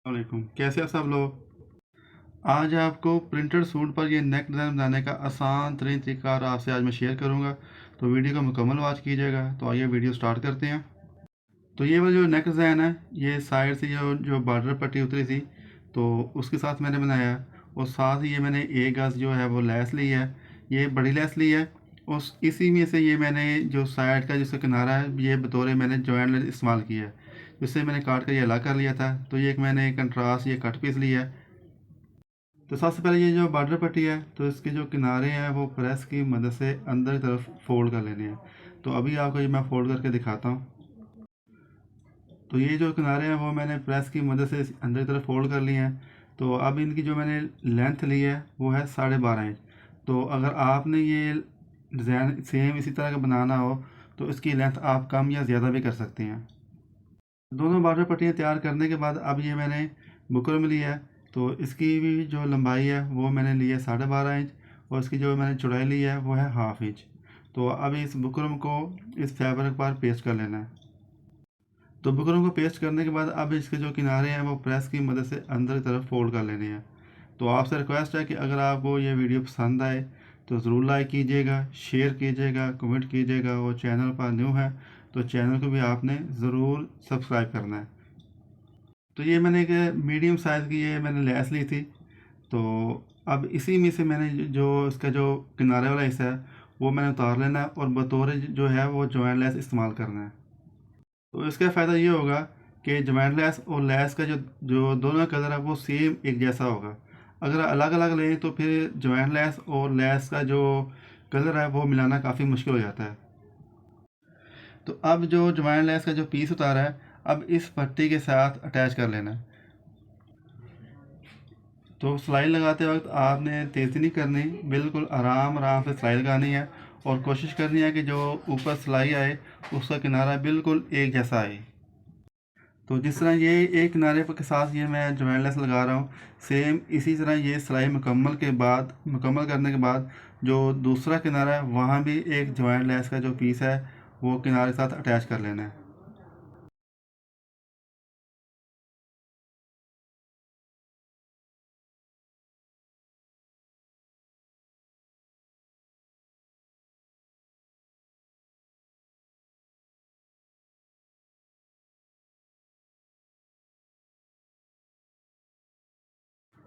वालेकुम, कैसे हैं सब लोग। आज आपको प्रिंटेड सूट पर ये नेक डिज़ाइन बनाने का आसान तरीन तरीका आपसे आज मैं शेयर करूंगा। तो वीडियो को मुकम्मल वॉच कीजिएगा। तो आइए वीडियो स्टार्ट करते हैं। तो ये वाला जो नेक डिज़ाइन है, ये साइड से जो जो बॉर्डर पट्टी उतरी थी, तो उसके साथ मैंने बनाया है। और साथ ही ये मैंने एक गज जो है वो लेस ली है, ये बड़ी लेस ली है। और इसी में से ये मैंने जो साइड का जिसका किनारा है, ये बतौर मैंने जॉइंट इस्तेमाल किया है। जिससे मैंने काट कर ये अलग कर लिया था। तो ये एक मैंने कंट्रास्ट ये कट पीस लिया है। तो सबसे पहले ये जो बॉर्डर पट्टी है, तो इसके जो किनारे हैं वो प्रेस की मदद से अंदर की तरफ फोल्ड कर लेने हैं। तो अभी आपको ये मैं फोल्ड करके दिखाता हूँ। तो ये जो किनारे हैं वो मैंने प्रेस की मदद से अंदर की तरफ फोल्ड कर लिए हैं। तो अब इनकी जो मैंने लेंथ ली है वो है 12.5 इंच। तो अगर आपने ये डिज़ाइन सेम इसी तरह का बनाना हो तो इसकी लेंथ आप कम या ज़्यादा भी कर सकते हैं। दोनों बॉर्डर पट्टियाँ तैयार करने के बाद अब ये मैंने बुकरम लिया है। तो इसकी भी जो लंबाई है वो मैंने ली है 12.5 इंच। और इसकी जो मैंने चौड़ाई ली है वो है 1/2 इंच। तो अब इस बुकरम को इस फैब्रिक पर पेस्ट कर लेना है। तो बुकरम को पेस्ट करने के बाद अब इसके जो किनारे हैं वो प्रेस की मदद से अंदर की तरफ फोल्ड कर लेने हैं। तो आपसे रिक्वेस्ट है कि अगर आपको ये वीडियो पसंद आए तो ज़रूर लाइक कीजिएगा, शेयर कीजिएगा, कमेंट कीजिएगा। और चैनल पर न्यू है तो चैनल को भी आपने ज़रूर सब्सक्राइब करना है। तो ये मैंने एक मीडियम साइज़ की ये मैंने लेस ली थी। तो अब इसी में से मैंने जो इसका जो किनारे वाला हिस्सा है वो मैंने उतार लेना है और बतौर जो है वो जॉइंट लेस इस्तेमाल करना है। तो इसका फ़ायदा ये होगा कि जॉइंट लेस और लेस का जो जो दोनों कलर है वो सेम एक जैसा होगा। अगर अलग अलग लें तो फिर जॉइंट लेस और लेस का जो कलर है वो मिलाना काफ़ी मुश्किल हो जाता है। तो अब जो जॉइंट लेस का जो पीस उतारा है, अब इस पट्टी के साथ अटैच कर लेना है। तो सिलाई लगाते वक्त आपने तेज़ी नहीं करनी, बिल्कुल आराम आराम से सिलाई लगानी है। और कोशिश करनी है कि जो ऊपर सिलाई आए उसका किनारा बिल्कुल एक जैसा आए। तो जिस तरह ये एक किनारे पर के साथ ये मैं जॉइंट लेस लगा रहा हूँ, सेम इसी तरह ये सिलाई मुकम्मल करने के बाद जो दूसरा किनारा है वहाँ भी एक जॉइंट लेस का जो पीस है वो किनारे के साथ अटैच कर लेना है।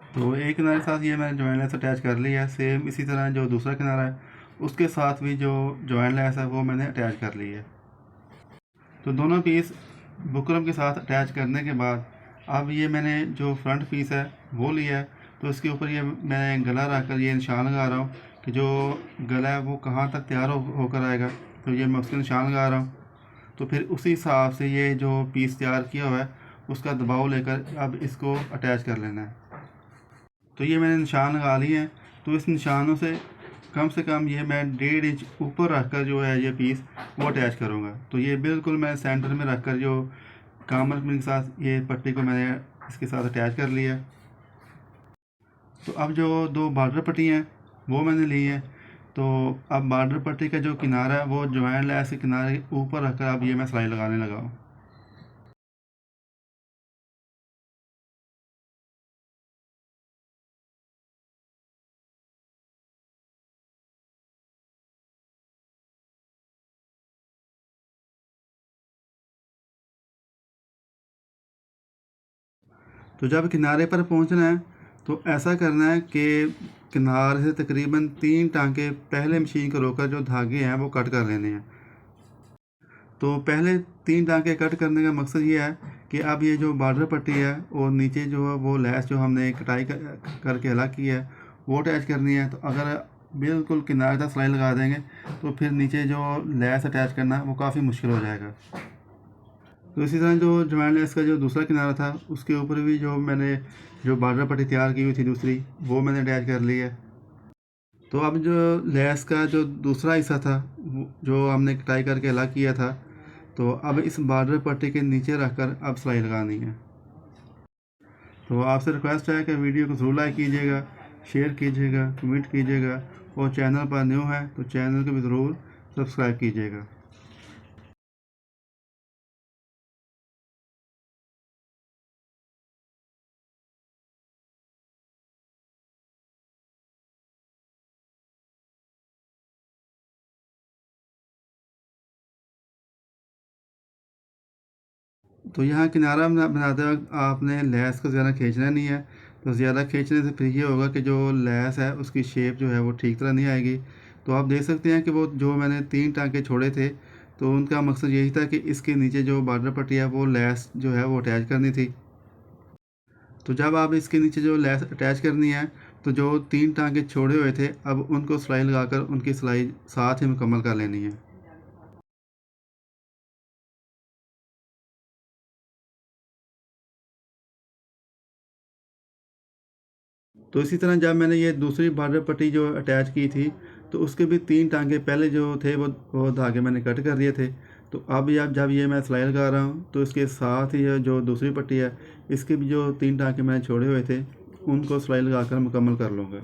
तो एक किनारे के साथ ये मैंने जॉइंट लेस अटैच कर लिया है। सेम इसी तरह जो दूसरा किनारा है उसके साथ भी जो जॉइंट लेस है वो मैंने अटैच कर ली है। तो दोनों पीस बुकरम के साथ अटैच करने के बाद अब ये मैंने जो फ्रंट पीस है वो लिया है। तो इसके ऊपर ये मैं गला रख कर ये निशान लगा रहा हूँ कि जो गला है वो कहाँ तक तैयार होकर आएगा। तो ये मैं उसके निशान लगा रहा हूँ। तो फिर उसी हिसाब से ये जो पीस तैयार किया हुआ है उसका दबाव लेकर अब इसको अटैच कर लेना है। तो ये मैंने निशान लगा लिए हैं। तो इस निशानों से कम ये मैं 1.5 इंच ऊपर रख कर जो है ये पीस वो अटैच करूँगा। तो ये बिल्कुल मैं सेंटर में रख कर जो कामर के साथ ये पट्टी को मैंने इसके साथ अटैच कर लिया। तो अब जो दो बॉर्डर पट्टी हैं वो मैंने ली है। तो अब बॉर्डर पट्टी का जो किनारा है वो जॉइंट लेस के किनारे ऊपर रखकर अब ये मैं सिलाई लगाने लगा हूँ। तो जब किनारे पर पहुंचना है तो ऐसा करना है कि किनारे से तकरीबन 3 टांके पहले मशीन को रोककर जो धागे हैं वो कट कर लेने हैं। तो पहले 3 टांके कट करने का मकसद ये है कि अब ये जो बॉर्डर पट्टी है और नीचे जो है वो लेस जो हमने कटाई करके अलग की है वो अटैच करनी है। तो अगर बिल्कुल किनारे तक सिलाई लगा देंगे तो फिर नीचे जो लेस अटैच करना है वो काफ़ी मुश्किल हो जाएगा। तो इसी तरह जो जॉइंट लेस का जो दूसरा किनारा था उसके ऊपर भी जो मैंने जो बॉर्डर पट्टी तैयार की हुई थी दूसरी वो मैंने अटैच कर ली है। तो अब जो लेस का जो दूसरा हिस्सा था जो हमने कटाई करके अलग किया था, तो अब इस बॉर्डर पट्टी के नीचे रखकर अब सिलाई लगानी है। तो आपसे रिक्वेस्ट है कि वीडियो को ज़रूर लाइक कीजिएगा, शेयर कीजिएगा, कमेंट कीजिएगा। और चैनल पर न्यू है तो चैनल को भी ज़रूर सब्सक्राइब कीजिएगा। तो यहाँ किनारा बनाते वक्त आपने लेस को ज़्यादा खींचना नहीं है। तो ज़्यादा खींचने से फिर ये होगा कि जो लेस है उसकी शेप जो है वो ठीक तरह नहीं आएगी। तो आप देख सकते हैं कि वो जो मैंने 3 टाँके छोड़े थे, तो उनका मकसद यही था कि इसके नीचे जो बॉर्डर पट्टी है वो लेस जो है वो अटैच करनी थी। तो जब आप इसके नीचे जो लेस अटैच करनी है, तो जो 3 टाँके छोड़े हुए थे, अब उनको सिलाई लगाकर उनकी सिलाई साथ ही मुकम्मल कर लेनी है। तो इसी तरह जब मैंने ये दूसरी बॉर्डर पट्टी जो अटैच की थी, तो उसके भी 3 टाँके पहले जो थे वो धागे मैंने कट कर दिए थे। तो अब जब ये मैं सिलाई लगा रहा हूँ, तो इसके साथ ही ये जो दूसरी पट्टी है, इसके भी जो 3 टाँके मैंने छोड़े हुए थे, उनको सिलाई लगाकर मुकम्मल कर लूँगा।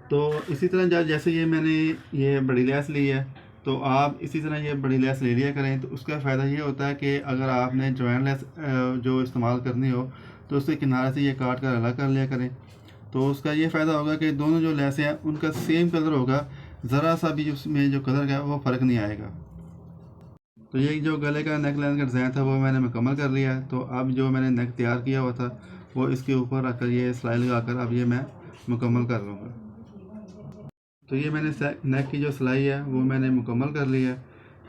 तो इसी तरह जैसे ये मैंने ये बड़ी लेस ली है, तो आप इसी तरह ये बड़ी लेस ले लिया करें। तो उसका फ़ायदा ये होता है कि अगर आपने जॉइंट लेस जो इस्तेमाल करनी हो, तो उसके किनारे से ये काट कर अलग कर लिया करें। तो उसका ये फ़ायदा होगा कि दोनों जो लेसें हैं उनका सेम कलर होगा, ज़रा सा भी उसमें जो कलर का है वो फ़र्क नहीं आएगा। तो ये जो गले का नेक लाइन का डिज़ाइन था वो मैंने मुकम्मल कर लिया है। तो अब जो मैंने नेक तैयार किया हुआ था, वो इसके ऊपर रखकर ये सिलाई लगाकर अब ये मैं मुकम्मल कर लूँगा। तो ये मैंने नेक की जो सिलाई है वो मैंने मुकम्मल कर ली है।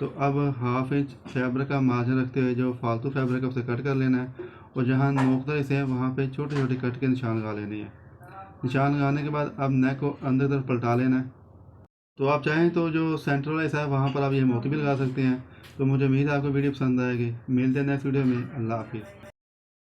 तो अब हाफ इंच फैब्रिक का मार्जिन रखते हुए जो फालतू फैब्रिक है उसे कट कर लेना है, और जहाँ नोकदार से है वहाँ पे छोटे छोटे कट के निशान लगा लेने हैं। निशान लगाने के बाद अब नेक को अंदर तरफ पलटा लेना है। तो आप चाहें तो जो सेंटर वाला हिस्सा है वहाँ पर आप ये मोती भी लगा सकते हैं। तो मुझे उम्मीद है आपको वीडियो पसंद आएगी। मिलते हैं नेक्स्ट वीडियो में। अल्लाह हाफिज़।